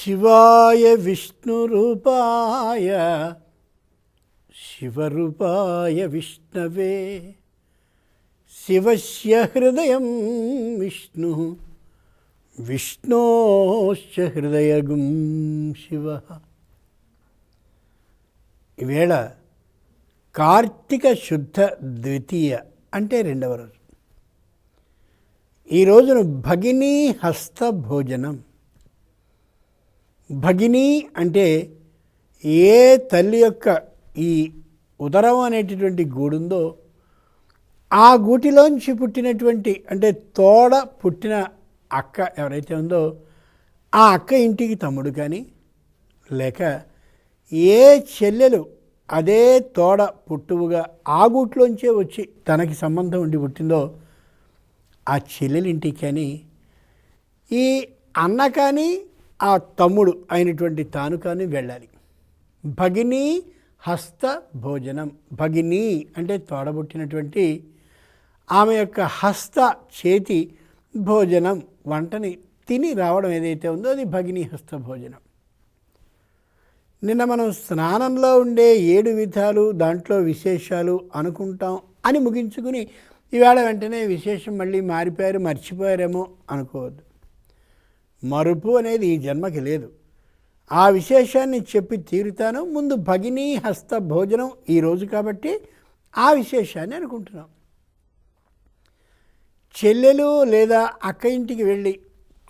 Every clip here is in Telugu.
శివాయ విష్ణురూపాయ శివరూపాయ విష్ణవే శివస్య హృదయం విష్ణు విష్ణోశ్చ హృదయగుం శివ. ఈవేళ కార్తీక శుద్ధ ద్వితీయ అంటే రెండవ రోజు. ఈ రోజును భగినీ హస్త భోజనం. భగిని అంటే ఏ తల్లి యొక్క ఈ ఉదరం అనేటటువంటి గూడుందో ఆ గూటిలోంచి పుట్టినటువంటి అంటే తోడ పుట్టిన అక్క ఎవరైతే ఉందో ఆ అక్క ఇంటికి తమ్ముడు కానీ లేక ఏ చెల్లెలు అదే తోడ పుట్టువుగా ఆ గూట్లోంచే వచ్చి తనకి సంబంధం ఉండి పుట్టిందో ఆ చెల్లెలింటికి కానీ ఈ అన్న కానీ ఆ తమ్ముడు అయినటువంటి తాను కానీ వెళ్ళాలి. భగినీ హస్త భోజనం. భగిని అంటే తోడబుట్టినటువంటి ఆమె యొక్క హస్త చేతి భోజనం వంటని తిని రావడం ఏదైతే ఉందో అది భగినీ హస్త భోజనం. నిన్న మనం స్నానంలో ఉండే 7 విధాలు దాంట్లో విశేషాలు అనుకుంటాం అని ముగించుకుని ఈవేళ వెంటనే విశేషం మళ్ళీ మారిపోయారు మర్చిపోయారేమో అనుకోవద్దు. మరుపు అనేది ఈ జన్మకి లేదు. ఆ విశేషాన్ని చెప్పి తీరుతాను. ముందు భగినీ హస్త భోజనం ఈరోజు కాబట్టి ఆ విశేషాన్ని అనుకుంటున్నాం. చెల్లెలు లేదా అక్క ఇంటికి వెళ్ళి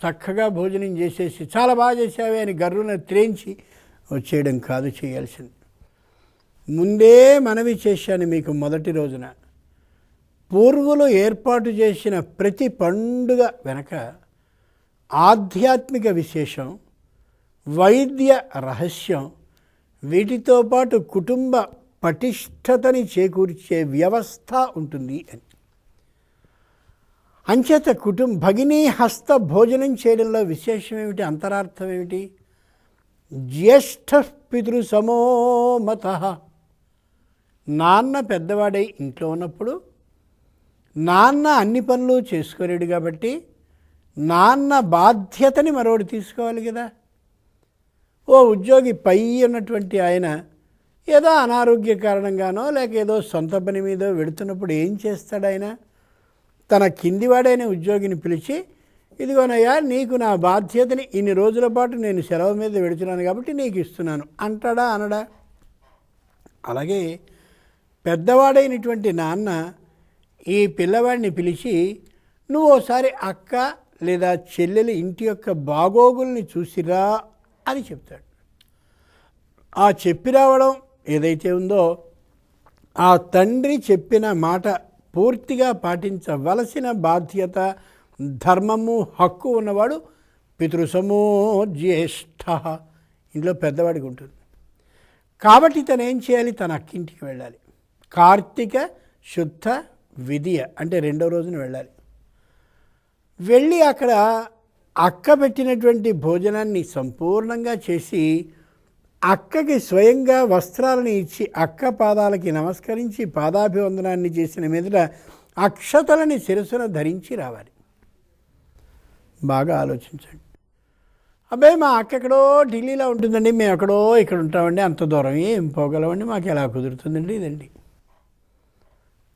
చక్కగా భోజనం చేసేసి చాలా బాగా చేసావే అని గర్రున త్రేంచి వచ్చేయడం కాదు చేయాల్సింది. ముందే మనవి చేశాను మీకు మొదటి రోజున. పూర్వులు ఏర్పాటు చేసిన ప్రతి పండుగ వెనక ఆధ్యాత్మిక విశేషం, వైద్య రహస్యం, వీటితో పాటు కుటుంబ పటిష్టతని చేకూర్చే వ్యవస్థ ఉంటుంది అని. అంచేత భగినీ హస్త భోజనం చేయడంలో విశేషం ఏమిటి, అంతరార్థం ఏమిటి? జ్యేష్ఠ పితృ సమోమత. నాన్న పెద్దవాడై ఇంట్లో ఉన్నప్పుడు నాన్న అన్ని పనులు చేసుకోలేడు కాబట్టి నాన్న బాధ్యతని మరోడు తీసుకోవాలి కదా. ఓ ఉద్యోగి పై ఉన్నటువంటి ఆయన ఏదో అనారోగ్య కారణంగానో లేక ఏదో సొంత పని మీద వెడుతున్నప్పుడు ఏం చేస్తాడు ఆయన? తన కిందివాడైన ఉద్యోగిని పిలిచి, ఇదిగోనయ్యా నీకు నా బాధ్యతని ఇన్ని రోజుల పాటు నేను సెలవు మీద వెడుతున్నాను కాబట్టి నీకు ఇస్తున్నాను అంటాడా అనడా? అలాగే పెద్దవాడైనటువంటి నాన్న ఈ పిల్లవాడిని పిలిచి, నువ్వు ఓసారి అక్క లేదా చెల్లెలి ఇంటి యొక్క బాగోగుల్ని చూసిరా అని చెప్తాడు. ఆ చెప్పి రావడం ఏదైతే ఉందో ఆ తండ్రి చెప్పిన మాట పూర్తిగా పాటించవలసిన బాధ్యత, ధర్మము, హక్కు ఉన్నవాడు పితృసమో జ్యేష్ఠ ఇంట్లో పెద్దవాడికి ఉంటుంది. కాబట్టి తను ఏం చేయాలి? తన అక్కింటికి వెళ్ళాలి. కార్తీక శుద్ధ విధియ అంటే రెండో రోజున వెళ్ళాలి. వెళ్ళి అక్కడ అక్క పెట్టినటువంటి భోజనాన్ని సంపూర్ణంగా చేసి అక్కకి స్వయంగా వస్త్రాలను ఇచ్చి అక్క పాదాలకి నమస్కరించి పాదాభివందనాన్ని చేసిన మీదట అక్షతలని శిరస్సున ధరించి రావాలి. బాగా ఆలోచించండి. అబ్బాయి మా అక్క ఎక్కడో ఢిల్లీలో ఉంటుందండి, మేము ఎక్కడో ఇక్కడ ఉంటామండి, అంత దూరం ఏం పోగలమండి, మాకు ఎలా కుదురుతుందండి? ఇదండి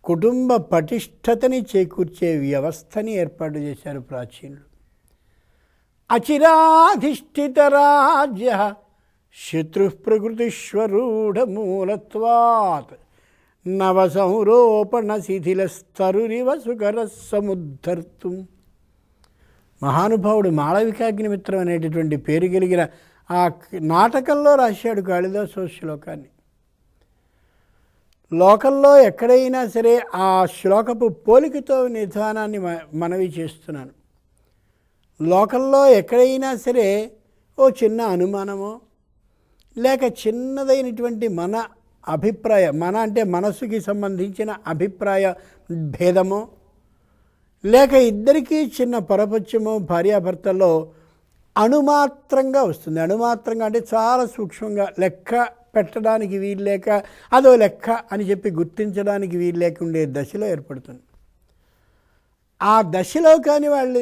కుటుంబ పటిష్టతని చేకూర్చే వ్యవస్థని ఏర్పాటు చేశారు ప్రాచీనులు. అచిరాధిష్ఠిత రాజ్య శత్రు ప్రకృతిశ్వరూఢమూలత్వాత్ నవ సంరోపణ శిథిలస్తరురివ సుకర సముద్ధర్తుం. మహానుభావుడు మాళవికాగ్నిమిత్రం అనేటటువంటి పేరు కలిగిన ఆ నాటకంలో రాశాడు కాళిదాసు శ్లోకాన్ని. లోకంలో ఎక్కడైనా సరే ఆ శ్లోకపు పోలికతో నిధానాన్ని మనవి చేస్తున్నాను. లోకంలో ఎక్కడైనా సరే ఓ చిన్న అనుమానమో లేక చిన్నదైనటువంటి మన అభిప్రాయ, మన అంటే మనసుకి సంబంధించిన అభిప్రాయ భేదమో లేక ఇద్దరికీ చిన్న పరపత్యమో భార్యాభర్తల్లో అణుమాత్రంగా వస్తుంది. అణుమాత్రంగా అంటే చాలా సూక్ష్మంగా, లెక్క పెట్టడానికి వీలు లేక అదో లెక్క అని చెప్పి గుర్తించడానికి వీలు లేక ఉండే దశలో ఏర్పడుతుంది. ఆ దశలో కానీ వాళ్ళు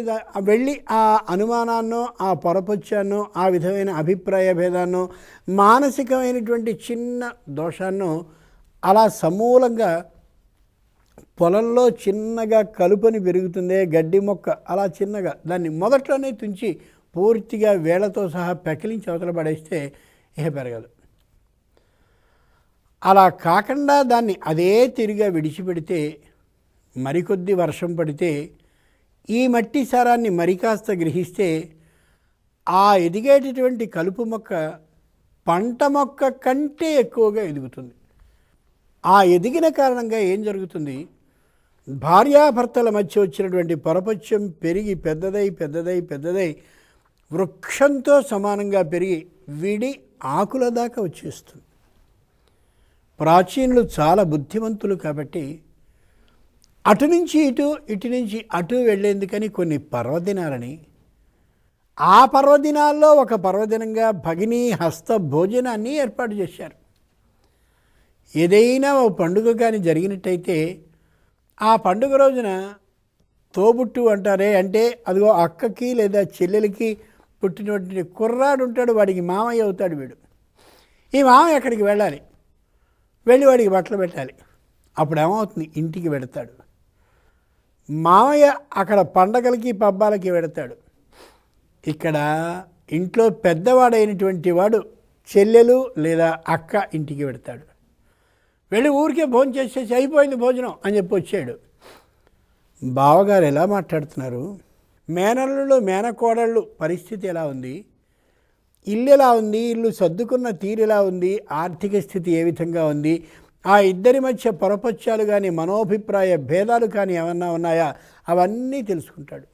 వెళ్ళి ఆ అనుమానాన్నో ఆ పొరపొచ్చాన్నో ఆ విధమైన అభిప్రాయ భేదాన్నో మానసికమైనటువంటి చిన్న దోషాన్నో అలా సమూలంగా పొలంలో చిన్నగా కలుపని పెరుగుతుందే గడ్డి మొక్క అలా చిన్నగా దాన్ని మొదట్లోనే తుంచి పూర్తిగా వేళ్లతో సహా పెకిలించి అవతల పడేస్తే పెరగదు. అలా కాకుండా దాన్ని అదే తిరిగా విడిచిపెడితే మరికొద్ది వర్షం పడితే ఈ మట్టి సారాన్ని మరికాస్త గ్రహిస్తే ఆ ఎదిగేటటువంటి కలుపు మొక్క పంట మొక్క కంటే ఎక్కువగా ఎదుగుతుంది. ఆ ఎదిగిన కారణంగా ఏం జరుగుతుంది, భార్యాభర్తల మధ్య వచ్చినటువంటి పొరపత్యం పెరిగి పెద్దదై వృక్షంతో సమానంగా పెరిగి విడి ఆకుల దాకా వచ్చేస్తుంది. ప్రాచీనులు చాలా బుద్ధిమంతులు కాబట్టి అటు నుంచి ఇటు నుంచి అటు వెళ్ళేందుకని కొన్ని పర్వదినాలని, ఆ పర్వదినాల్లో ఒక పర్వదినంగా భగినీ హస్త భోజనాన్ని ఏర్పాటు చేశారు. ఏదైనా ఓ పండుగ కానీ జరిగినట్టయితే ఆ పండుగ రోజున తోబుట్టు అంటారే, అంటే అదిగో అక్కకి లేదా చెల్లెలకి పుట్టినటువంటి కుర్రాడు ఉంటాడు, వాడికి మామయ్య అవుతాడు వీడు. ఈ మామయ్య అక్కడికి వెళ్ళాలి, వెళ్ళి వాడికి బట్టలు పెట్టాలి. అప్పుడు ఏమవుతుంది, ఇంటికి వెడతాడు. మామయ్య అక్కడ పండగలకి పబ్బాలకి వెడతాడు. ఇక్కడ ఇంట్లో పెద్దవాడైనటువంటి వాడు చెల్లెలు లేదా అక్క ఇంటికి వెడతాడు. వెళ్ళి ఊరికే భోజనం చేసేసి అయిపోయింది భోజనం అని చెప్పి వచ్చాడు. బావగారు ఎలా మాట్లాడుతున్నారు, మేనల్లుళ్ళు మేనకోడళ్ళు పరిస్థితి ఎలా ఉంది, ఇల్లు ఎలా ఉంది, ఇల్లు సర్దుకున్న తీరు ఎలా ఉంది, ఆర్థిక స్థితి ఏ విధంగా ఉంది, ఆ ఇద్దరి మధ్య పొరపత్యాలు కానీ మనోభిప్రాయ భేదాలు కానీ ఏమన్నా ఉన్నాయా అవన్నీ తెలుసుకుంటాడు.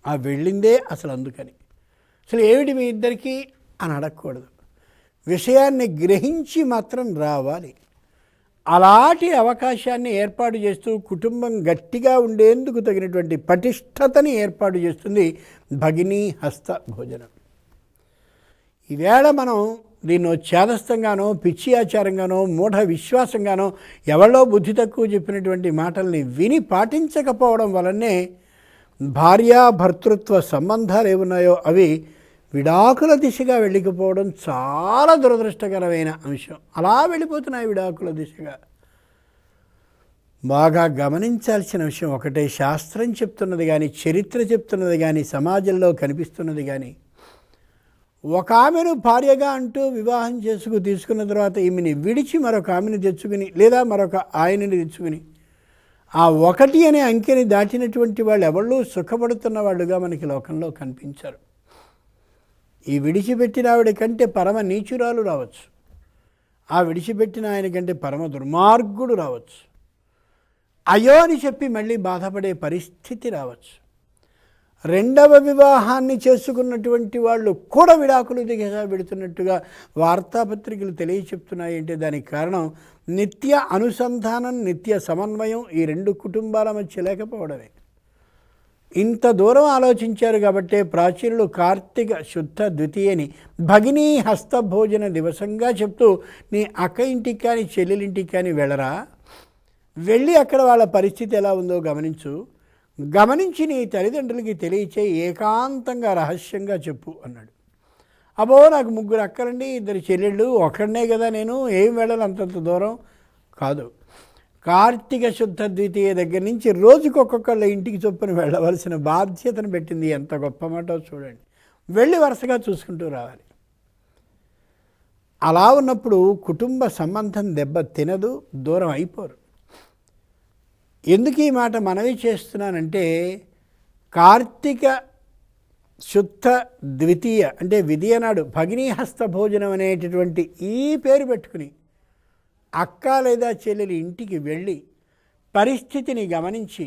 ఆ వెళ్ళిందే అసలు అందుకని. అసలు ఏమిటి మీ ఇద్దరికీ అని అడగకూడదు, విషయాన్ని గ్రహించి మాత్రం రావాలి. అలాంటి అవకాశాన్ని ఏర్పాటు చేస్తూ కుటుంబం గట్టిగా ఉండేందుకు తగినటువంటి పటిష్టతని ఏర్పాటు చేస్తుంది భగినీ హస్త భోజనం. ఈవేళ మనం దీన్నో చేదస్తంగానో పిచ్చి ఆచారంగానో మూఢ విశ్వాసంగానో ఎవరో బుద్ధి తక్కువ చెప్పినటువంటి మాటల్ని విని పాటించకపోవడం వలనే భార్యాభర్తృత్వ సంబంధాలు ఏమున్నాయో అవి విడాకుల దిశగా వెళ్ళకపోవడం చాలా దురదృష్టకరమైన అంశం. అలా వెళ్ళిపోతున్నాయి విడాకుల దిశగా. బాగా గమనించాల్సిన విషయం ఒకటే, శాస్త్రం చెప్తున్నది కానీ, చరిత్ర చెప్తున్నది కానీ, సమాజంలో కనిపిస్తున్నది కానీ, ఒక ఆమెను భార్యగా అంటూ వివాహం తీసుకున్న తర్వాత ఈమెని విడిచి మరొక ఆమెను తెచ్చుకుని లేదా మరొక ఆయనని తెచ్చుకుని ఆ ఒకటి అనే అంకెని దాటినటువంటి వాళ్ళు ఎవళ్ళు సుఖపడుతున్న వాళ్ళుగా మనకి లోకంలో కనిపించారు. ఈ విడిచిపెట్టిన ఆవిడ కంటే పరమ నీచురాలు రావచ్చు, ఆ విడిచిపెట్టిన ఆయన కంటే పరమ దుర్మార్గుడు రావచ్చు, అయ్యో అని చెప్పి మళ్ళీ బాధపడే పరిస్థితి రావచ్చు. రెండవ వివాహాన్ని చేసుకున్నటువంటి వాళ్ళు కూడా విడాకులు దిగగా పెడుతున్నట్టుగా వార్తాపత్రికలు తెలియచెప్తున్నాయి. అంటే దానికి కారణం నిత్య అనుసంధానం, నిత్య సమన్వయం ఈ రెండు కుటుంబాల మధ్య లేకపోవడమే. ఇంత దూరం ఆలోచించారు కాబట్టే ప్రాచీనులు కార్తీక శుద్ధ ద్వితీయని భగినీ హస్తభోజన దివసంగా చెప్తూ నీ అక్క ఇంటికి కానీ చెల్లెలింటికి కానీ వెళ్ళరా, వెళ్ళి అక్కడ వాళ్ళ పరిస్థితి ఎలా ఉందో గమనించి నీ తల్లిదండ్రులకి తెలియచేయి, ఏకాంతంగా రహస్యంగా చెప్పు అన్నాడు. అబ్బో నాకు 3 అక్కలండి, 2 చెల్లెళ్ళు, ఒక్కడనే కదా నేను, ఏం వెళ్ళాలి అంతంత దూరం కాదు. కార్తీక శుద్ధ ద్వితీయ దగ్గర నుంచి రోజుకొక్కొక్కళ్ళ ఇంటికి చొప్పున వెళ్ళవలసిన బాధ్యతను పెట్టింది. ఎంత గొప్ప మాటో చూడండి. వెళ్ళి వరుసగా చూసుకుంటూ రావాలి. అలా ఉన్నప్పుడు కుటుంబ సంబంధం దెబ్బ తినదు, దూరం అయిపోరు. ఎందుకు ఈ మాట మనవి చేస్తున్నానంటే, కార్తీక శుద్ధ ద్వితీయ అంటే విధియ నాడు భగినీ హస్త భోజనం అనేటటువంటి ఈ పేరు పెట్టుకుని అక్క లేదా చెల్లెలి ఇంటికి వెళ్ళి పరిస్థితిని గమనించి,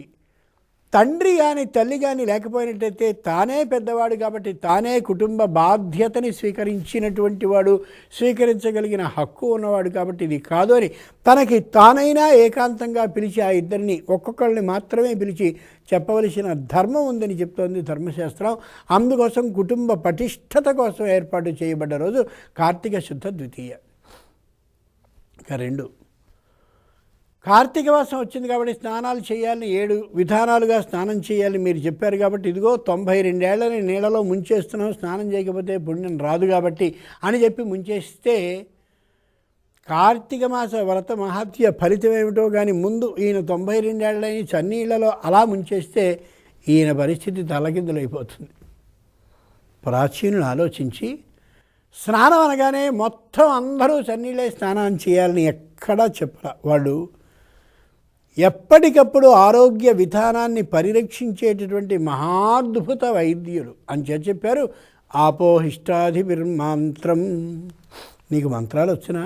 తండ్రి కానీ తల్లి కానీ లేకపోయినట్టయితే తానే పెద్దవాడు కాబట్టి తానే కుటుంబ బాధ్యతని స్వీకరించినటువంటి వాడు, స్వీకరించగలిగిన హక్కు ఉన్నవాడు కాబట్టి ఇది కాదు అని తనకి తానైనా ఏకాంతంగా పిలిచి ఆ ఇద్దరిని ఒక్కొక్కరిని మాత్రమే పిలిచి చెప్పవలసిన ధర్మం ఉందని చెప్తోంది ధర్మశాస్త్రం. అందుకోసం కుటుంబ పటిష్టత కోసం ఏర్పాటు చేయబడ్డ రోజు కార్తీక శుద్ధ ద్వితీయ. ఇక 2, కార్తీక మాసం వచ్చింది కాబట్టి స్నానాలు చేయాలని 7 విధానాలుగా స్నానం చేయాలి మీరు చెప్పారు కాబట్టి ఇదిగో 92 ఏళ్ళని నీళ్ళలో ముంచేస్తున్నాం, స్నానం చేయకపోతే పుణ్యం రాదు కాబట్టి అని చెప్పి ముంచేస్తే కార్తీక మాస వ్రత మహత్య ఫలితం ఏమిటో కానీ ముందు ఈయన 92 ఏళ్ళని చన్నీళ్లలో అలా ముంచేస్తే ఈయన పరిస్థితి తలకిందులైపోతుంది. ప్రాచీనులు ఆలోచించి స్నానం అనగానే మొత్తం అందరూ చన్నీళ్ళే స్నానం చేయాలని ఎక్కడా చెప్పరా. వాళ్ళు ఎప్పటికప్పుడు ఆరోగ్య విధానాన్ని పరిరక్షించేటటువంటి మహాద్భుత వైద్యులు అని చెప్పారు. ఆపోహిష్టాధిపిర్మంత్రం. నీకు మంత్రాలు వచ్చినా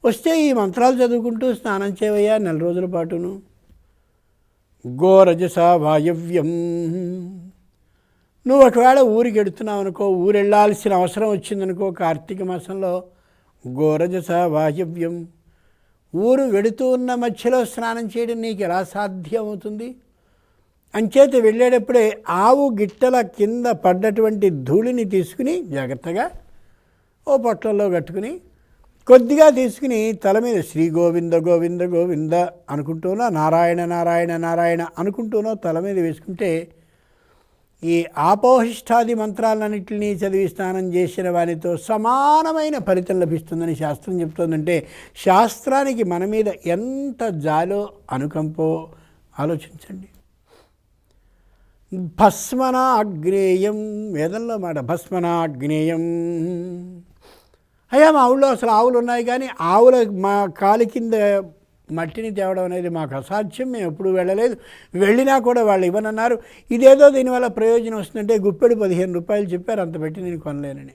వస్తే ఈ మంత్రాలు చదువుకుంటూ స్నానం చేయవయ్యా 4 రోజుల పాటును. గోరజస వాయవ్యం. నువ్వు ఒకవేళ ఊరికి వెడుతున్నావు అనుకో, ఊరు వెళ్ళాల్సిన అవసరం వచ్చిందనుకో కార్తీక మాసంలో, గోరజస వాయవ్యం. ఊరు వెడుతూ ఉన్న మధ్యలో స్నానం చేయడం నీకు ఎలా సాధ్యమవుతుంది? అంచేత వెళ్ళేటప్పుడే ఆవు గిట్టల కింద పడ్డటువంటి ధూళిని తీసుకుని జాగ్రత్తగా ఓ పొట్లలో కట్టుకుని కొద్దిగా తీసుకుని తల మీద శ్రీ గోవింద గోవింద గోవింద అనుకుంటూనో, నారాయణ నారాయణ నారాయణ అనుకుంటూనో తల మీద వేసుకుంటే ఈ ఆపోహిష్టాది మంత్రాలన్నింటినీ చదివి స్నానం చేసిన వారితో సమానమైన ఫలితం లభిస్తుందని శాస్త్రం చెప్తోందంటే శాస్త్రానికి మన మీద ఎంత జాలో అనుకంపో ఆలోచించండి. భస్మనాగ్నేయం, వేదంలో మాట భస్మనాగ్నేయం. అయ్యా మా ఊళ్ళో అసలు ఆవులు ఉన్నాయి కానీ ఆవుల మా కాలి కింద మట్టిని తేవడం అనేది మాకు అసాధ్యం, మేము ఎప్పుడు వెళ్ళలేదు, వెళ్ళినా కూడా వాళ్ళు ఇవ్వనన్నారు. ఇదేదో దీనివల్ల ప్రయోజనం వస్తుందంటే గుప్పెడు 15 రూపాయలు చెప్పారు, అంత పెట్టి నేను కొనలేనని.